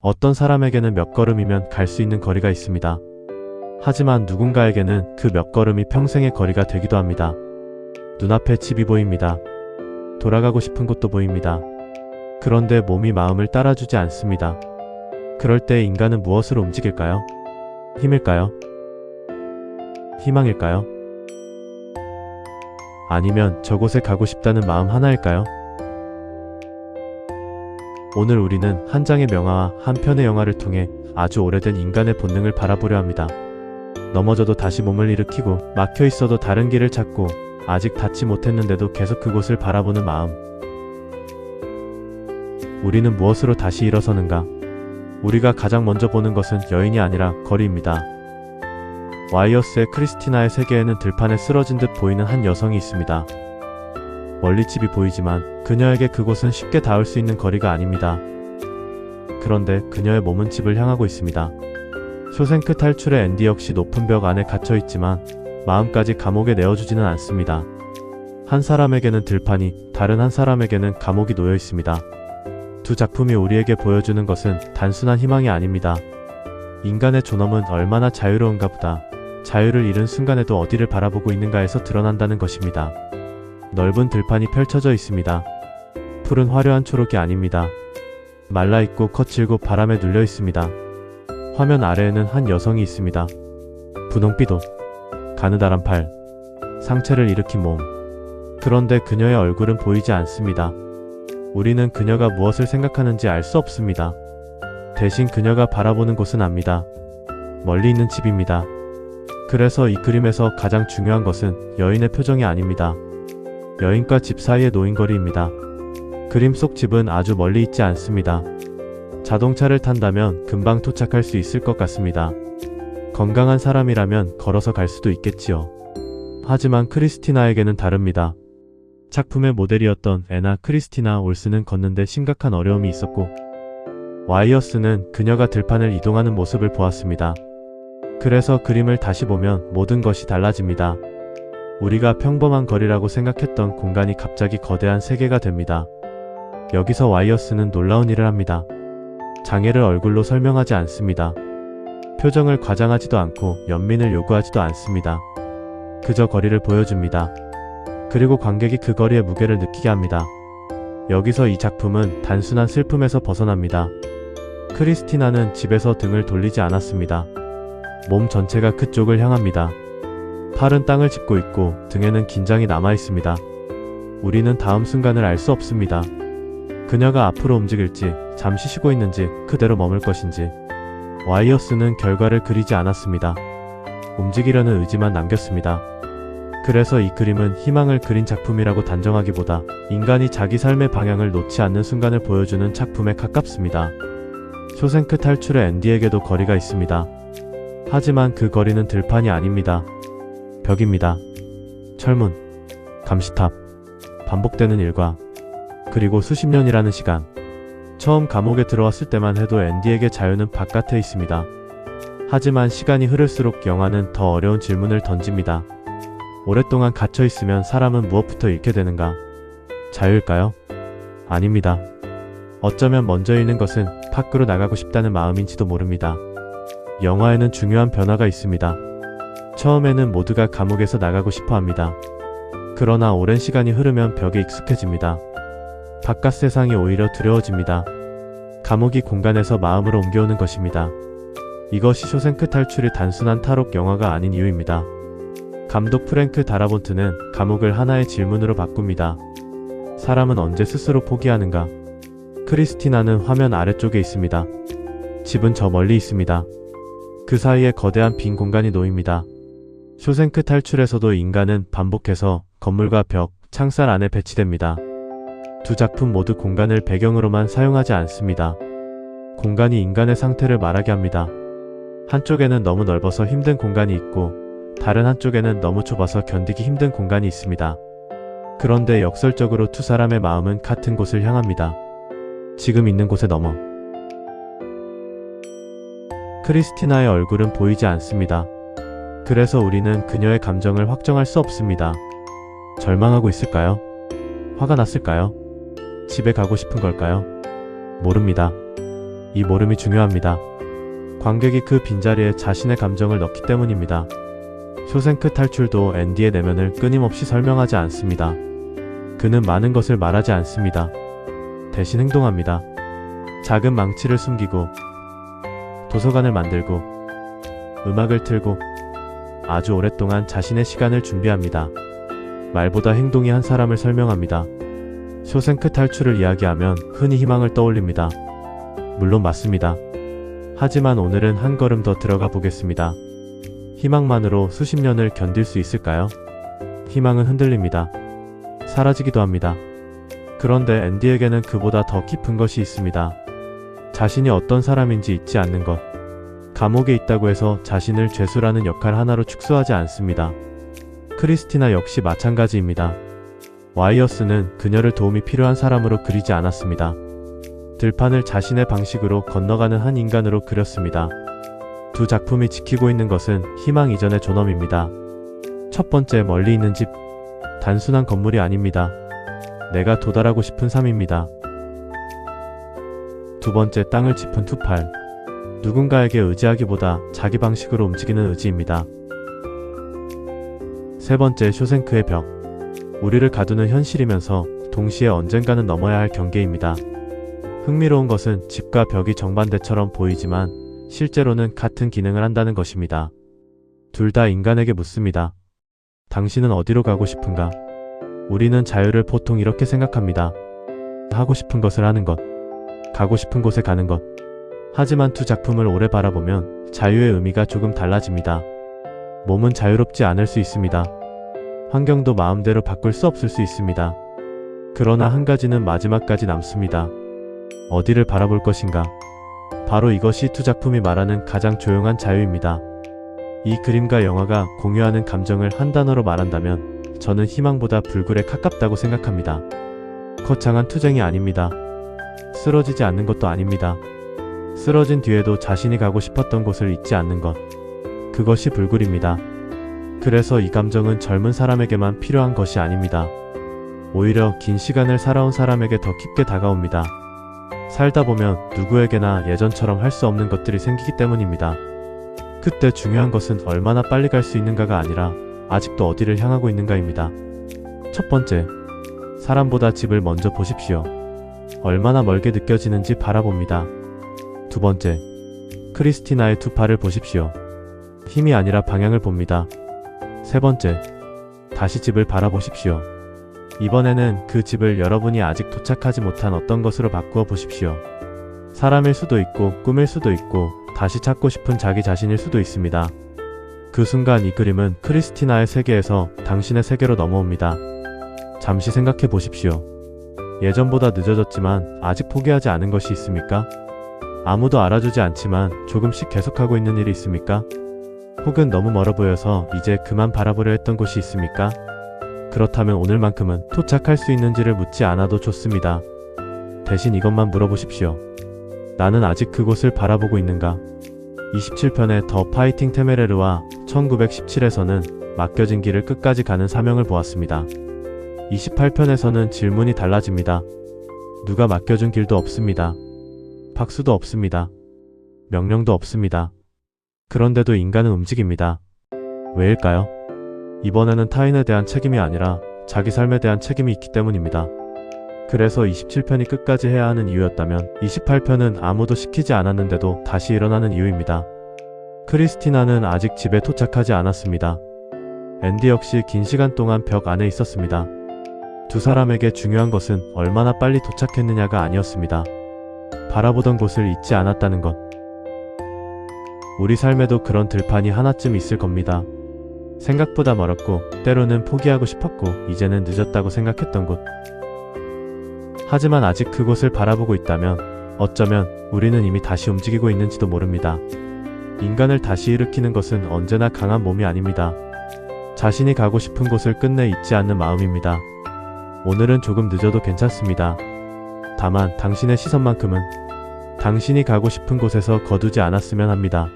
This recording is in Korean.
어떤 사람에게는 몇 걸음이면 갈 수 있는 거리가 있습니다. 하지만 누군가에게는 그 몇 걸음이 평생의 거리가 되기도 합니다. 눈앞에 집이 보입니다. 돌아가고 싶은 곳도 보입니다. 그런데 몸이 마음을 따라주지 않습니다. 그럴 때 인간은 무엇으로 움직일까요? 힘일까요? 희망일까요? 아니면 저곳에 가고 싶다는 마음 하나일까요? 오늘 우리는 한 장의 명화와 한 편의 영화를 통해 아주 오래된 인간의 본능을 바라보려 합니다. 넘어져도 다시 몸을 일으키고 막혀 있어도 다른 길을 찾고 아직 닿지 못했는데도 계속 그곳을 바라보는 마음. 우리는 무엇으로 다시 일어서는가? 우리가 가장 먼저 보는 것은 여인이 아니라 거리입니다. 와이어스의 크리스티나의 세계에는 들판에 쓰러진 듯 보이는 한 여성이 있습니다. 멀리 집이 보이지만 그녀에게 그곳은 쉽게 닿을 수 있는 거리가 아닙니다. 그런데 그녀의 몸은 집을 향하고 있습니다. 쇼생크 탈출의 앤디 역시 높은 벽 안에 갇혀 있지만 마음까지 감옥에 내어주지는 않습니다. 한 사람에게는 들판이, 다른 한 사람에게는 감옥이 놓여 있습니다. 두 작품이 우리에게 보여주는 것은 단순한 희망이 아닙니다. 인간의 존엄은 얼마나 자유로운가 보다. 자유를 잃은 순간에도 어디를 바라보고 있는가에서 드러난다는 것입니다. 넓은 들판이 펼쳐져 있습니다. 풀은 화려한 초록이 아닙니다. 말라있고 거칠고 바람에 눌려 있습니다. 화면 아래에는 한 여성이 있습니다. 분홍빛 옷, 가느다란 팔, 상체를 일으킨 몸. 그런데 그녀의 얼굴은 보이지 않습니다. 우리는 그녀가 무엇을 생각하는지 알 수 없습니다. 대신 그녀가 바라보는 곳은 압니다. 멀리 있는 집입니다. 그래서 이 그림에서 가장 중요한 것은 여인의 표정이 아닙니다. 여인과 집 사이의 노인거리입니다. 그림 속 집은 아주 멀리 있지 않습니다. 자동차를 탄다면 금방 도착할 수 있을 것 같습니다. 건강한 사람이라면 걸어서 갈 수도 있겠지요. 하지만 크리스티나에게는 다릅니다. 작품의 모델이었던 애나 크리스티나 올스는 걷는데 심각한 어려움이 있었고 와이어스는 그녀가 들판을 이동하는 모습을 보았습니다. 그래서 그림을 다시 보면 모든 것이 달라집니다. 우리가 평범한 거리라고 생각했던 공간이 갑자기 거대한 세계가 됩니다. 여기서 와이어스는 놀라운 일을 합니다. 장애를 얼굴로 설명하지 않습니다. 표정을 과장하지도 않고 연민을 요구하지도 않습니다. 그저 거리를 보여줍니다. 그리고 관객이 그 거리의 무게를 느끼게 합니다. 여기서 이 작품은 단순한 슬픔에서 벗어납니다. 크리스티나는 집에서 등을 돌리지 않았습니다. 몸 전체가 그쪽을 향합니다. 팔은 땅을 짚고 있고 등에는 긴장이 남아 있습니다. 우리는 다음 순간을 알 수 없습니다. 그녀가 앞으로 움직일지, 잠시 쉬고 있는지, 그대로 머물 것인지. 와이어스는 결과를 그리지 않았습니다. 움직이려는 의지만 남겼습니다. 그래서 이 그림은 희망을 그린 작품이라고 단정하기보다 인간이 자기 삶의 방향을 놓지 않는 순간을 보여주는 작품에 가깝습니다. 쇼생크 탈출의 앤디에게도 거리가 있습니다. 하지만 그 거리는 들판이 아닙니다. 벽입니다. 철문, 감시탑, 반복되는 일과 그리고 수십 년이라는 시간. 처음 감옥에 들어왔을 때만 해도 앤디에게 자유는 바깥에 있습니다. 하지만 시간이 흐를수록 영화는 더 어려운 질문을 던집니다. 오랫동안 갇혀 있으면 사람은 무엇부터 잃게 되는가? 자유일까요? 아닙니다. 어쩌면 먼저 잃는 것은 밖으로 나가고 싶다는 마음인지도 모릅니다. 영화에는 중요한 변화가 있습니다. 처음에는 모두가 감옥에서 나가고 싶어 합니다. 그러나 오랜 시간이 흐르면 벽에 익숙해집니다. 바깥 세상이 오히려 두려워집니다. 감옥이 공간에서 마음으로 옮겨오는 것입니다. 이것이 쇼생크 탈출이 단순한 탈옥 영화가 아닌 이유입니다. 감독 프랭크 다라본트는 감옥을 하나의 질문으로 바꿉니다. 사람은 언제 스스로 포기하는가? 크리스티나는 화면 아래쪽에 있습니다. 집은 저 멀리 있습니다. 그 사이에 거대한 빈 공간이 놓입니다. 쇼생크 탈출에서도 인간은 반복해서 건물과 벽, 창살 안에 배치됩니다. 두 작품 모두 공간을 배경으로만 사용하지 않습니다. 공간이 인간의 상태를 말하게 합니다. 한쪽에는 너무 넓어서 힘든 공간이 있고 다른 한쪽에는 너무 좁아서 견디기 힘든 공간이 있습니다. 그런데 역설적으로 두 사람의 마음은 같은 곳을 향합니다. 지금 있는 곳에 넘어. 크리스티나의 얼굴은 보이지 않습니다. 그래서 우리는 그녀의 감정을 확정할 수 없습니다. 절망하고 있을까요? 화가 났을까요? 집에 가고 싶은 걸까요? 모릅니다. 이 모름이 중요합니다. 관객이 그 빈자리에 자신의 감정을 넣기 때문입니다. 쇼생크 탈출도 앤디의 내면을 끊임없이 설명하지 않습니다. 그는 많은 것을 말하지 않습니다. 대신 행동합니다. 작은 망치를 숨기고, 도서관을 만들고, 음악을 틀고, 아주 오랫동안 자신의 시간을 준비합니다. 말보다 행동이 한 사람을 설명합니다. 쇼생크 탈출을 이야기하면 흔히 희망을 떠올립니다. 물론 맞습니다. 하지만 오늘은 한 걸음 더 들어가 보겠습니다. 희망만으로 수십 년을 견딜 수 있을까요? 희망은 흔들립니다. 사라지기도 합니다. 그런데 앤디에게는 그보다 더 깊은 것이 있습니다. 자신이 어떤 사람인지 잊지 않는 것. 감옥에 있다고 해서 자신을 죄수라는 역할 하나로 축소하지 않습니다. 크리스티나 역시 마찬가지입니다. 와이어스는 그녀를 도움이 필요한 사람으로 그리지 않았습니다. 들판을 자신의 방식으로 건너가는 한 인간으로 그렸습니다. 두 작품이 지키고 있는 것은 희망 이전의 존엄입니다. 첫 번째, 멀리 있는 집. 단순한 건물이 아닙니다. 내가 도달하고 싶은 삶입니다. 두 번째, 땅을 짚은 투팔. 누군가에게 의지하기보다 자기 방식으로 움직이는 의지입니다. 세 번째, 쇼생크의 벽. 우리를 가두는 현실이면서 동시에 언젠가는 넘어야 할 경계입니다. 흥미로운 것은 집과 벽이 정반대처럼 보이지만 실제로는 같은 기능을 한다는 것입니다. 둘 다 인간에게 묻습니다. 당신은 어디로 가고 싶은가? 우리는 자유를 보통 이렇게 생각합니다. 하고 싶은 것을 하는 것, 가고 싶은 곳에 가는 것. 하지만 두 작품을 오래 바라보면 자유의 의미가 조금 달라집니다. 몸은 자유롭지 않을 수 있습니다. 환경도 마음대로 바꿀 수 없을 수 있습니다. 그러나 한 가지는 마지막까지 남습니다. 어디를 바라볼 것인가? 바로 이것이 두 작품이 말하는 가장 조용한 자유입니다. 이 그림과 영화가 공유하는 감정을 한 단어로 말한다면 저는 희망보다 불굴에 가깝다고 생각합니다. 거창한 투쟁이 아닙니다. 쓰러지지 않는 것도 아닙니다. 쓰러진 뒤에도 자신이 가고 싶었던 곳을 잊지 않는 것. 그것이 불굴입니다. 그래서 이 감정은 젊은 사람에게만 필요한 것이 아닙니다. 오히려 긴 시간을 살아온 사람에게 더 깊게 다가옵니다. 살다 보면 누구에게나 예전처럼 할 수 없는 것들이 생기기 때문입니다. 그때 중요한 것은 얼마나 빨리 갈 수 있는가가 아니라 아직도 어디를 향하고 있는가입니다. 첫 번째, 사람보다 집을 먼저 보십시오. 얼마나 멀게 느껴지는지 바라봅니다. 두 번째, 크리스티나의 두 팔을 보십시오. 힘이 아니라 방향을 봅니다. 세 번째, 다시 집을 바라보십시오. 이번에는 그 집을 여러분이 아직 도착하지 못한 어떤 것으로 바꾸어 보십시오. 사람일 수도 있고 꿈일 수도 있고 다시 찾고 싶은 자기 자신일 수도 있습니다. 그 순간 이 그림은 크리스티나의 세계에서 당신의 세계로 넘어옵니다. 잠시 생각해 보십시오. 예전보다 늦어졌지만 아직 포기하지 않은 것이 있습니까? 아무도 알아주지 않지만 조금씩 계속하고 있는 일이 있습니까? 혹은 너무 멀어 보여서 이제 그만 바라보려 했던 곳이 있습니까? 그렇다면 오늘만큼은 도착할 수 있는지를 묻지 않아도 좋습니다. 대신 이것만 물어보십시오. 나는 아직 그곳을 바라보고 있는가? 27편의 더 파이팅 테메레르와 1917에서는 맡겨진 길을 끝까지 가는 사명을 보았습니다. 28편에서는 질문이 달라집니다. 누가 맡겨준 길도 없습니다. 박수도 없습니다. 명령도 없습니다. 그런데도 인간은 움직입니다. 왜일까요? 이번에는 타인에 대한 책임이 아니라 자기 삶에 대한 책임이 있기 때문입니다. 그래서 27편이 끝까지 해야 하는 이유였다면 28편은 아무도 시키지 않았는데도 다시 일어나는 이유입니다. 크리스티나는 아직 집에 도착하지 않았습니다. 앤디 역시 긴 시간 동안 벽 안에 있었습니다. 두 사람에게 중요한 것은 얼마나 빨리 도착했느냐가 아니었습니다. 바라보던 곳을 잊지 않았다는 것. 우리 삶에도 그런 들판이 하나쯤 있을 겁니다. 생각보다 멀었고 때로는 포기하고 싶었고 이제는 늦었다고 생각했던 곳. 하지만 아직 그곳을 바라보고 있다면 어쩌면 우리는 이미 다시 움직이고 있는지도 모릅니다. 인간을 다시 일으키는 것은 언제나 강한 몸이 아닙니다. 자신이 가고 싶은 곳을 끝내 잊지 않는 마음입니다. 오늘은 조금 늦어도 괜찮습니다. 다만 당신의 시선만큼은 당신이 가고 싶은 곳에서 거두지 않았으면 합니다.